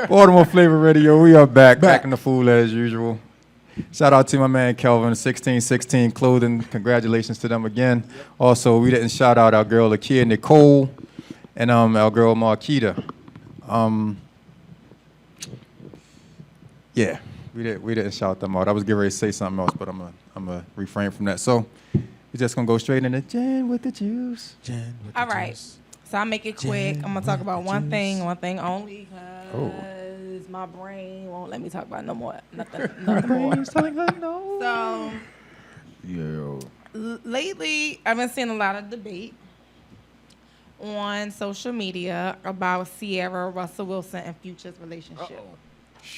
Baltimore Flava Radio, we are back in the fool as usual. Shout out to my man Kelvin, 1616 Clothing. Congratulations to them again. Also, we didn't shout out our girl Akia Nicole and our girl Marquita. Yeah, we didn't shout them out. I was getting ready to say something else, but I'm gonna refrain from that. So we're just gonna go straight into Jen with the juice. All right. So I'll make it quick. I'm gonna talk about one thing only, because my brain won't let me talk about nothing more. So lately, I've been seeing a lot of debate on social media about Ciara, Russell Wilson, and Future's relationship.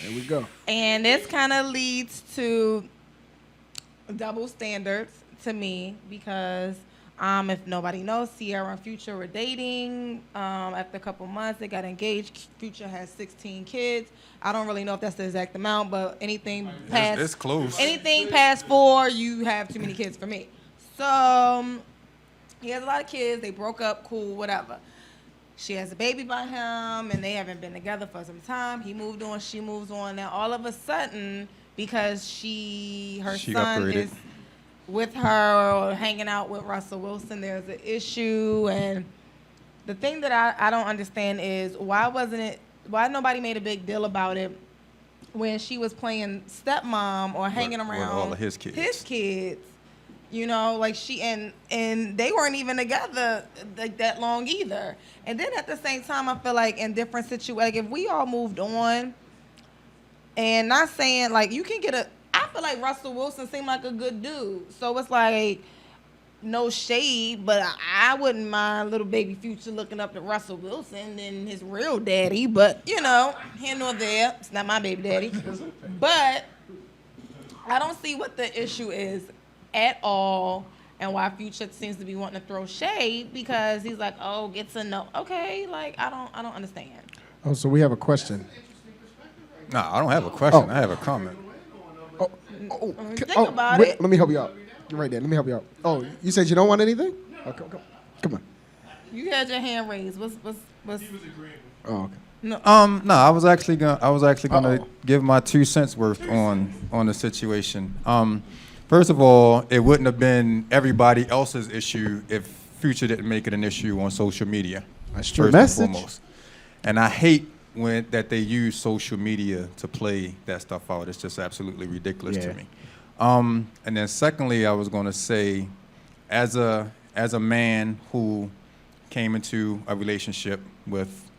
There we go. And this kind of leads to double standards to me, because if nobody knows, Ciara and Future were dating. After a couple months, they got engaged. Future has 16 kids. I don't really know if that's the exact amount, but anything past it's close. Anything past 4, you have too many kids for me. So he has a lot of kids. They broke up. Cool, whatever. She has a baby by him, and they haven't been together for some time. He moved on. She moves on. Now all of a sudden, because her son upgraded. is with her or hanging out with Russell Wilson, there's an issue. And the thing that I don't understand is why nobody made a big deal about it when she was playing stepmom or hanging around with all of his kids. You know, like and they weren't even together like that long either. And then at the same time, I feel like in different situations, like if we all moved on, and not saying like you can I feel like Russell Wilson seemed like a good dude. So it's like, no shade, but I wouldn't mind little baby Future looking up to Russell Wilson and his real daddy. But, here nor there. It's not my baby daddy. But I don't see what the issue is at all, and why Future seems to be wanting to throw shade, because he's like, oh, get to know. Okay, like, I don't understand. Oh, so we have a question. No, I don't have a question. I have a comment. Think about it. Let me help you out. You're right there. Let me help you out. Oh, you said you don't want anything? Oh, come on. You had your hand raised. What's He was agreeing. Oh, okay. No, I was actually gonna give my 2 cents worth on the situation. First of all, it wouldn't have been everybody else's issue if Future didn't make it an issue on social media. That's true. First Message. and foremost. And I hate that they use social media to play that stuff out. It's just absolutely ridiculous to me. And then secondly, I was going to say, as a man who came into a relationship with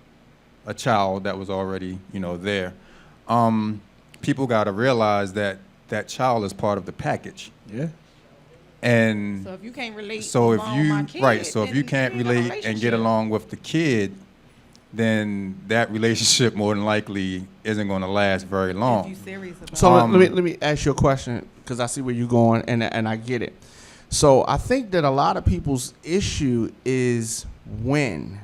a child that was already, there, people got to realize that child is part of the package. Yeah. And so if you can't relate, so if you can't relate and get along with the kid, then that relationship more than likely isn't going to last very long. If you serious about So let me ask you a question, because I see where you're going, and I get it. So I think that a lot of people's issue is when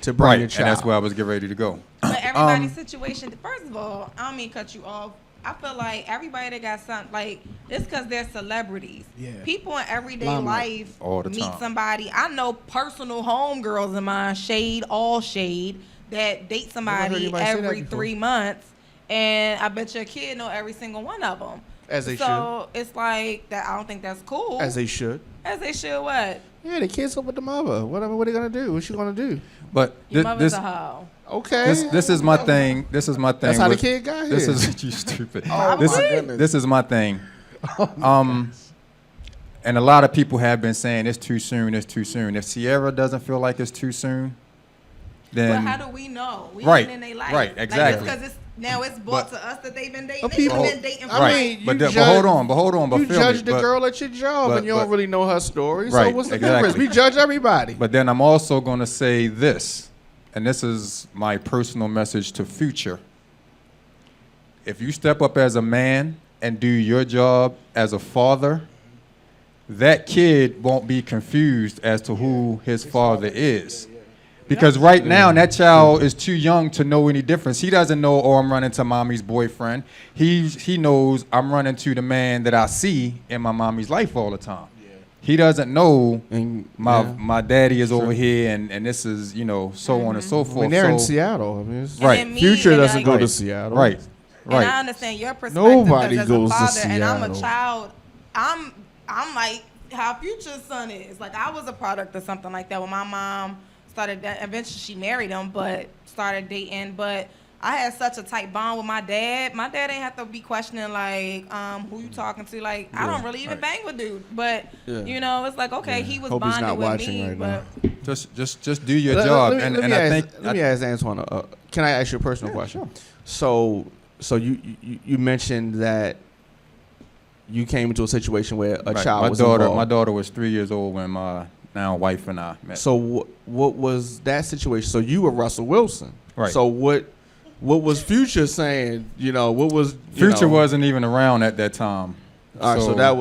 to bring your child. And that's where I was getting ready to go. But everybody's situation, first of all, I don't mean to cut you off. I feel like everybody that got something, like, it's because they're celebrities. Yeah. People in everyday life all the meet time. somebody. I know personal homegirls of mine, shade, that date somebody every 3 months. And I bet your kid know every single one of them. As they should. So it's like that. I don't think that's cool. As they should. As they should what? Yeah, the kids up with the mother. What are they gonna do? What she gonna do? But Your mother's a hoe. Okay. This is my thing. This is my thing. That's how the kid got here. This is you stupid. Oh, this, my goodness. this is my thing. And a lot of people have been saying it's too soon. It's too soon. If Ciara doesn't feel like it's too soon, then But how do we know? We Right, ain't in their life. right, exactly. Because it's brought to us that they've been dating. But They've people- been dating for right. mean, but you hold on. But You feel judge me, the but- girl at your job, and you don't really know her story. So Right, what's the exactly. difference? We judge everybody. But then I'm also going to say this, and this is my personal message to Future. If you step up as a man and do your job as a father, that kid won't be confused as to who his father is. Because right now, that child is too young to know any difference. He doesn't know, oh, I'm running to mommy's boyfriend. He knows I'm running to the man that I see in my mommy's life all the time. he doesn't know And my daddy is over here, and this is so on and so forth. when they're in So- Seattle, I mean, Right. And then me, Future and doesn't like- go to Right. Seattle. Right. And I Right. understand your perspective. Nobody as goes a to father, and I'm a Seattle. child. I'm like how Future's son is. Like I was a product of something like that when my mom started. Eventually, she married him, but started dating. But I had such a tight bond with my dad. My dad ain't have to be questioning like, who you talking to? Like I don't really even bang with dude, but it's like okay, he was Hope he's bonded not with watching me, right but now. Just do your job, Let and me I ask, think let me ask Antoine. Can I ask you a personal question? Sure. So you mentioned that you came into a situation where a Right. child my was daughter involved. my daughter was 3 years old when my now wife and I met. So what was that situation? So you were Russell Wilson. Right. So what was Future saying? What was Future wasn't even around at that time. All right, so that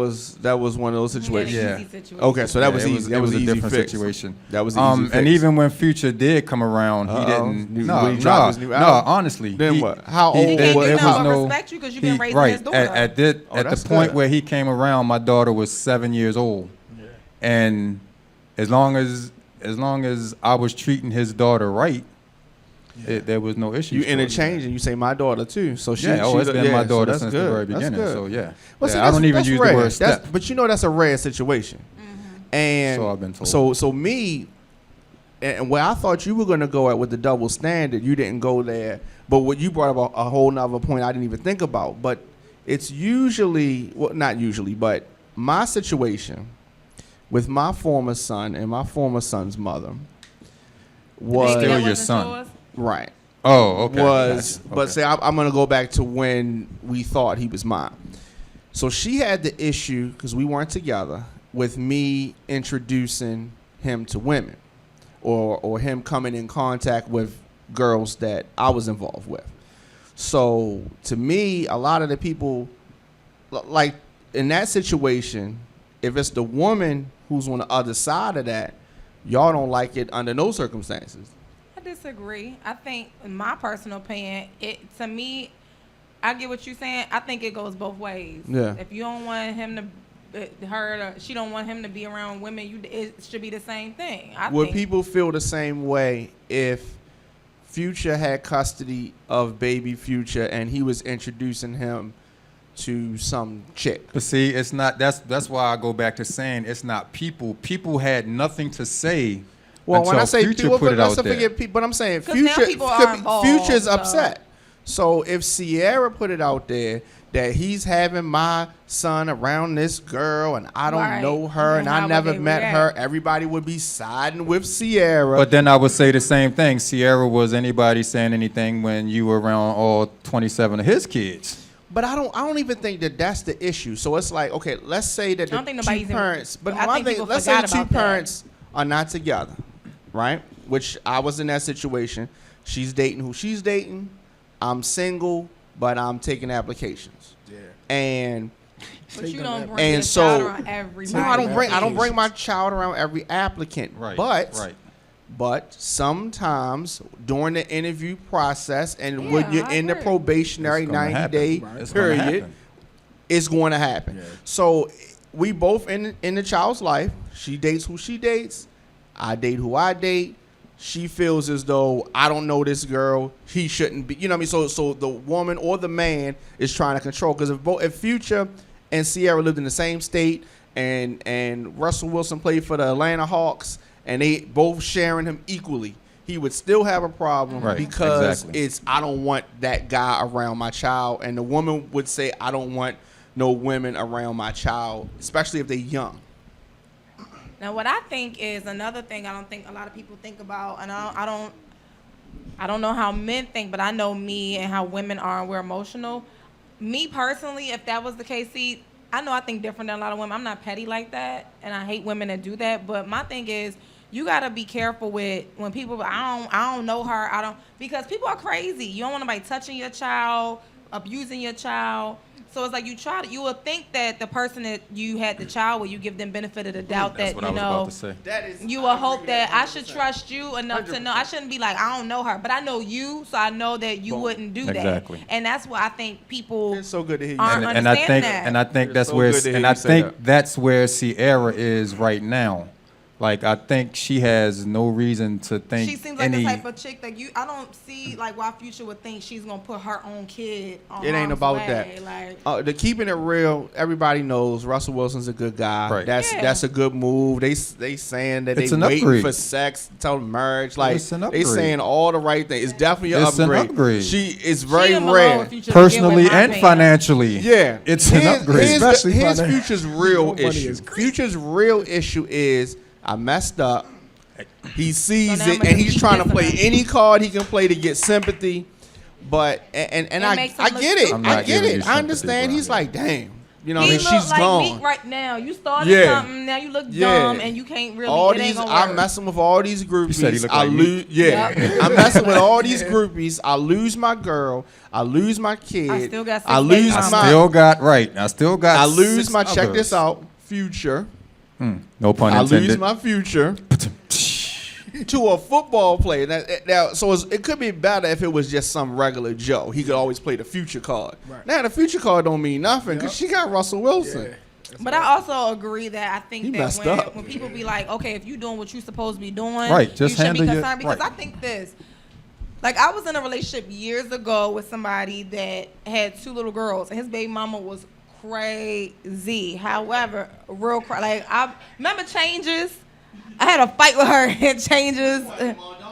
was one of those situations. Yeah. easy situation. Okay, so that was it easy. That was a an easy different fix. situation. That was an easy fix. And even when Future did come around, he didn't. When he dropped his new album? Honestly. Then what? How He old can't was do it? nothing was but no- respect you because you've been raising right his daughter. at the that's point good. where he came around, my daughter was 7 years old, and as long as I was treating his daughter right, there was no issue. You interchange and you say my daughter too. So she, It's been my daughter that's since good. the very That's beginning. good. So yeah, Well, see, I don't even that's use rare. the word step. But that's a rare situation. And So I've been told. So me, and where I thought you were going to go at with the double standard, you didn't go there. But what you brought up a whole nother point I didn't even think about. But it's usually, well, not usually, but my situation with my former son and my former son's mother was Baby, Still that your wasn't son. yours? right. Oh, okay. Was Gotcha. but Okay. say I'm gonna go back to when we thought he was mine. So she had the issue because we weren't together with me introducing him to women, or him coming in contact with girls that I was involved with. So to me, a lot of the people, like in that situation, if it's the woman who's on the other side of that, y'all don't like it under no circumstances. I disagree. I think, in my personal opinion, to me, I get what you're saying. I think it goes both ways. Yeah. If you don't want him to, she don't want him to be around women, it should be the same thing. Would think. people feel the same way if Future had custody of baby Future and he was introducing him to some chick? But see, it's not. That's why I go back to saying it's not people. People had nothing to say. Well, until when I say Future people, put it let's out there. forget people, but I'm saying 'Cause now Future, people are involved, Future's so- upset. So if Ciara put it out there that he's having my son around this girl and I don't Right. know her and Then I how would never they met react? her, everybody would be siding with Ciara. But then I would say the same thing. Ciara was anybody saying anything when you were around all 27 of his kids? But I don't even think that that's the issue. So it's like, okay, let's say that I don't the think two nobody's even- parents, but I my think thing, people let's say forgot two about that. parents are not together, right? Which I was in that situation. She's dating who she's dating. I'm single, but I'm taking applications. Yeah. And But you don't bring And your so- child around everybody. no, I don't bring my child around every applicant. Right. But right. But sometimes during the interview process and Yeah, when you're I in the agree. probationary It's gonna 90-day happen. It's gonna period, happen. it's going to happen. Yeah. So we both in the child's life. She dates who she dates. I date who I date. She feels as though I don't know this girl. He shouldn't be. You know what I mean? So the woman or the man is trying to control. Because if Future and Ciara lived in the same state and Russell Wilson played for the Atlanta Hawks and they both sharing him equally, he would still have a problem Right, because exactly. it's I don't want that guy around my child. And the woman would say I don't want no women around my child, especially if they're young. Now, what I think is another thing I don't think a lot of people think about, and I don't know how men think, but I know me and how women are, and we're emotional. Me personally, if that was the case, see, I know I think different than a lot of women. I'm not petty like that, and I hate women that do that. But my thing is, you gotta be careful with when people. I don't know her. Because people are crazy. You don't want nobody touching your child. abusing your child. So it's like you would think that the person that you had the child with, you give them benefit of the doubt That's that, what I was about to say. you will hope that I should trust you enough to know. I shouldn't be like, I don't know her, but I know you, so I know that you wouldn't do that. Exactly. And that's what I think people It's so good to hear you. aren't say that. understanding that. And I think It's that's so where good to hear and you I say think that. that's where Ciara is right now. Like I think she has no reason to think she seems like any. the type of chick that I don't see like why Future would think she's gonna put her own kid on It ain't harm's about way. that. Like, The keeping it real, everybody knows Russell Wilson's a good guy. Right. That's a good move. They saying that It's they an waiting upgrade. for sex till marriage. Like It's an they upgrade. saying all the right things. It's definitely an It's an upgrade. upgrade. She is she very didn't belong rare. with Future to begin with, Personally my and opinion. financially, Yeah, it's an upgrade. Especially Here's financial. Future's real Money issue. is crazy. Future's real issue is I messed up. He sees So now it I'ma and he's keep trying to dissing play him. any card he can play to get sympathy. But and It I makes him I look get it. stupid. I'm I not get giving you it. I sympathy, understand. bro. He's like, damn. You know, he and look she's like gone. Meek right now. You started Yeah. something, now you look Yeah. dumb, and you can't really. All it ain't these, gonna I'm work. messing with all these groupies. said he looked I like lose, yeah. Yep. I'm messing with all these groupies. I lose my girl. I lose my kid. I still got I six lose baby I mamas. still got right. I still got. I lose 6 my. Check others. this out. Future. No pun I intended. lose my future to a football player. Now, so it could be better if it was just some regular Joe. He could always play the future card. Right. Now the future card don't mean nothing because she got Russell Wilson. Yeah. But I also agree that I think He that messed up. when people be like, okay, if you're doing what you're supposed to be doing, Right, just you should be handle your- concerned because right. I think this. Like I was in a relationship years ago with somebody that had 2 little girls, and his baby mama was crazy. However, like I remember Changes. I had a fight with her at Changes.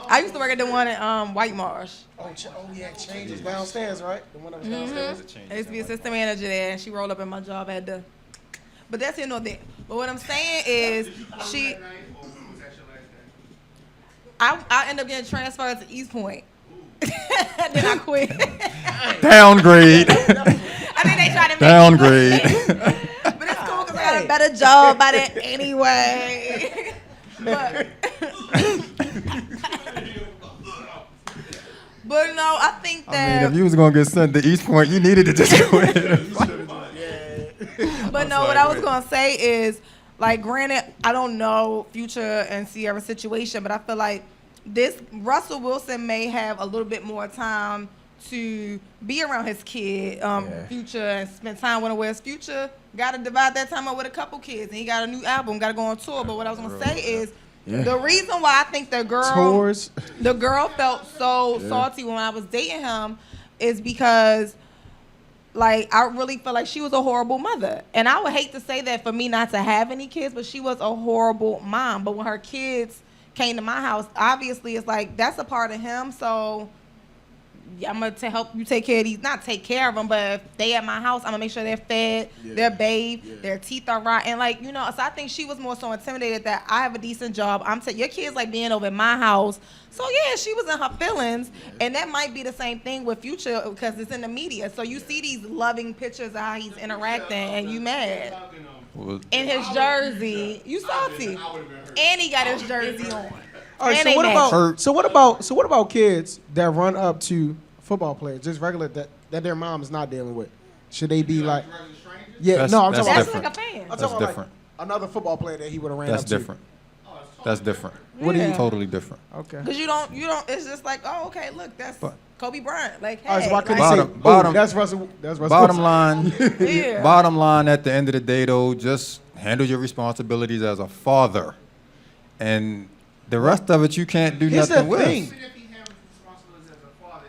I used to work at the one at White Marsh. Oh yeah, changes downstairs, right? The one that was downstairs. I used to be assistant manager there, and she rolled up in my job at the. But that's here nor there. But what I'm saying is, I ended up getting transferred to East Point. Then I quit. Downgrade. I think they tried to make Downgrade. But it's cool because I got a better job by that anyway. But no, I think I that. mean, if you was gonna get sent to East Point, you needed to just go ahead and fight. But no, what I was gonna say is, like, granted, I don't know Future and Ciara's situation, but I feel like this Russell Wilson may have a little bit more time to be around his kid, Future, and spend time with him. Whereas Future got to divide that time up with a couple kids, and he got a new album, got to go on tour. But what I was gonna say is, the reason why I think the girl felt so salty when I was dating him is because, like, I really feel like she was a horrible mother. And I would hate to say that for me not to have any kids, but she was a horrible mom. But when her kids came to my house, obviously it's like that's a part of him. So yeah, I'm going to help you take care of these, not take care of them, but if they at my house, I'm going to make sure they're fed, they're bathed, their teeth are right. And like, you know, so I think she was more so intimidated that I have a decent job. Your kids like being over at my house. So yeah, she was in her feelings. And that might be the same thing with Future because it's in the media. So you see these loving pictures of how he's interacting and you mad. Well, In his jersey, you salty. And he got his jersey on. All right, And so they what mad. about what about kids that run up to football players, just regular that their mom is not dealing with? Should they be like, yeah, That's- no, I'm that's talking That's about different. like a fan. I'm That's talking about different. like another football player that he would have ran That's up to. different. That's different. What do you? Yeah. Totally different. Okay. Because you don't, it's just like, oh, okay, look, that's But- Kobe Bryant. Like, hey. All right, so why couldn't like, he say, Bottom- that's Russell? That's Russell. Bottom Wilson. line, yeah. bottom line. At the end of the day, though, just handle your responsibilities as a father, and the rest of it you can't do Here's nothing the with. thing. Even if he handles his responsibilities as a father,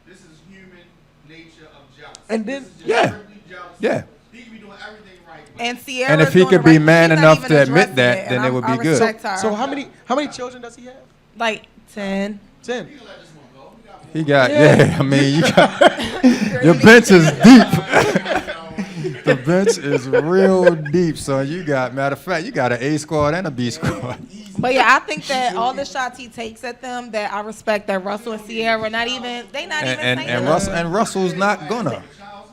this is human nature of jealousy. And then- This is just Yeah. strictly jealousy. Yeah. He could be doing everything right. but And Ciara's And if he doing could the be right- man she's not enough even to admit addressing that, it, then and it would I be good. respect her. So how many children does he have? Like 10. 10. He got I mean, you got your bench is deep. The bench is real deep. So you got, matter of fact, you got an A squad and a B squad. But yeah, I think that all the shots he takes at them, that I respect that Russell and Ciara not even saying And that. Russell's not gonna.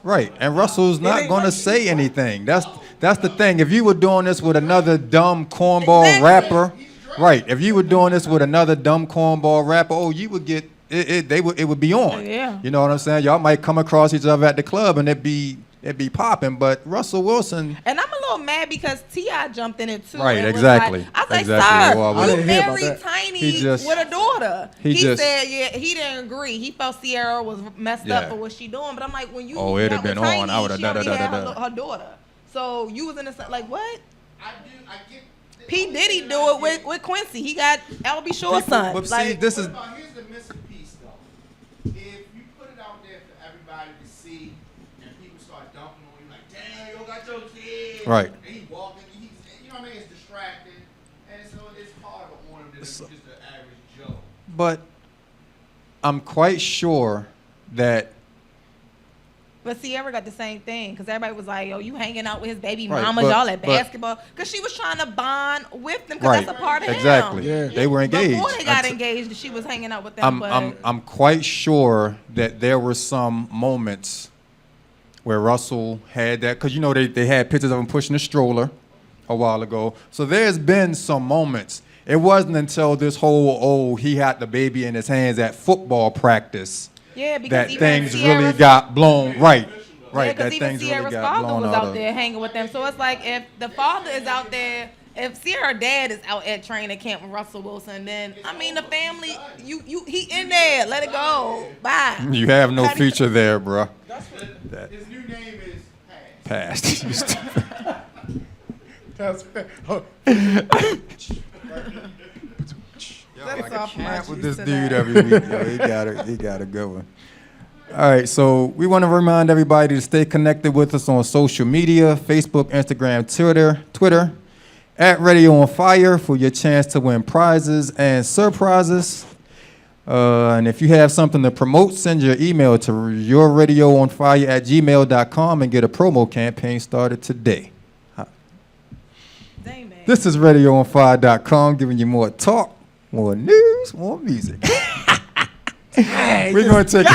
Right. And Russell's not gonna say anything. That's the thing. If you were doing this with another dumb cornball Exactly. rapper, right. If you were doing this with another dumb cornball rapper, you would get it would be on. Yeah. You know what I'm saying? Y'all might come across each other at the club and it'd be popping, but Russell Wilson. And I'm a little mad because T.I. jumped in it too. Right, and was exactly. Like, I was like, Exactly. sir, Well, I you didn't hear about very that. tiny He just- with a daughter. he He just- said, yeah, he didn't agree. He felt Ciara was messed Yeah. up for what she doing. But I'm like, when you Oh, it'd got have been with on. Tiny, I would've she already had da-da-da-da-da. her daughter. So you was in the like what? I get. P Diddy do it with Quincy. He got Albie Shaw's son. But see, Like, this is Here's the missing piece, though. If you put it out there for everybody to see, and people start dumping on you, like, damn, you got your kid. Right. And he walking, you know what I mean? It's distracting. And so it's harder on him than just the average Joe. but I'm quite sure that but Ciara got the same thing because everybody was like, "Yo, you hanging out with his baby Right, mamas, but- y'all at but- basketball?" Because she was trying to bond with them because right, that's a part of exactly. him. Yeah. They were engaged. Before they got Until- engaged, she was hanging out with them. I'm quite sure that there were some moments where Russell had that, because you know they had pictures of him pushing a stroller a while ago. So there's been some moments. It wasn't until this whole he had the baby in his hands at football practice yeah, because that even things Ciara's, really got blown right. Right, because that even things Ciara's really got father blown was out out of. there hanging with them. So it's like if the father is out there, if Ciara's dad is out at training camp with Russell Wilson, then I mean the family, he in there, let it go, bye. You have no future there, bruh. That His new name is Past. passed. That's oh, That's off my Camp with juice this tonight. dude every week. Yo, he got a good one. All right, so we want to remind everybody to stay connected with us on social media: Facebook, Instagram, Twitter, at Radio on Fire for your chance to win prizes and surprises. And if you have something to promote, send your email to yourradioonfire@gmail.com and get a promo campaign started today. Dang, man. This is RadioOnFire.com, giving you more talk, more news, more music. We're going to take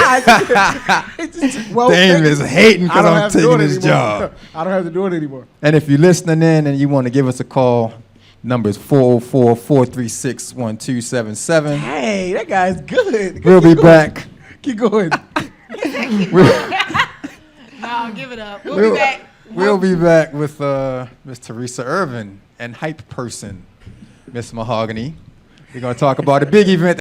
well, Dame is hating because I don't I'm have to do taking it his anymore. job. I don't have to do it anymore. And if you're listening in and you want to give us a call, number is 404-436-1277. Hey, that guy's good. We'll be back. Keep going. No, give it up. We'll be back. We'll be back with Miss Teresa Irvin and hype person, Miss Mahogany. We're going to talk about a big event